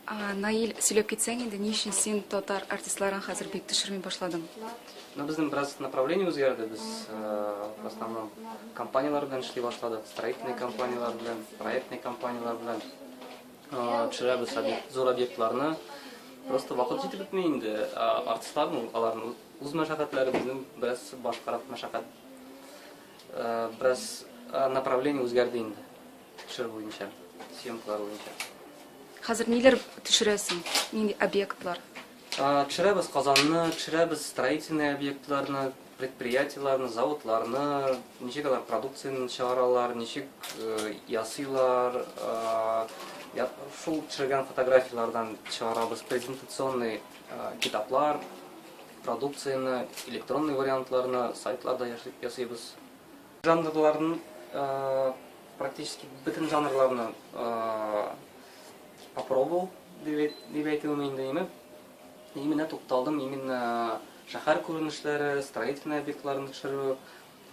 Наил сөйлеп кетсең инде, ни өчен син татар артистларын хәзер бик төшерми башладың? Безнең бераз направление үзгәрде. Без в основном компаниялар белән эшли башладык, строительный компаниялар белән, проектный компаниялар белән. Төшерәбез зур объектларны. Просто вакыт җитеп бетми инде. Артистларның аларның үз мәшәкатьләре безнең бераз башкарак мәшәкать. Бераз направление үзгәрде инде. Төшер буенча, съемкалар буенча. Хәзер ниләр төшерәсең? Нинди объектлар? Төшерәбез Казанны, төшерәбез строительный объектларны, предприятиеларны, заводларны, ничек алар продукцияны чыгаралар, ничек ясыйлар. Шул төшергән фотографиялардан чыгарабыз презентационный китаплар, продукцияны, электронный вариантларны сайтларда ясыйбыз. Жанрларның практически бөтен жанрларны попробовал дип әйтүем инде. Именно тукталдым, именно шәһәр күренешләре, строительный объектларны төшерү.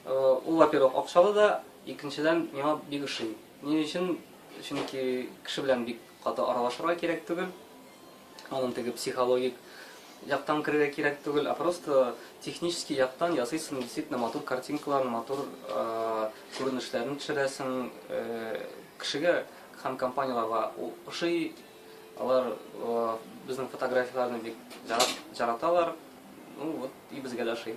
Ул, во-первых, акчалы да, икенчедән миңа бик ошый. Ни өчен? Чөнки кеше белән бик каты аралашырга кирәк түгел. Аның теге психологик яктан керергә кирәк түгел, а просто технический яктан ясыйсың, действительно матур картинкаларны, матур күренешләрне төшерәсең. Кешегә һәм компанияларга ошый. Алар безнең фотографияларны бик жараталар. Ну вот и безгә дә ошый.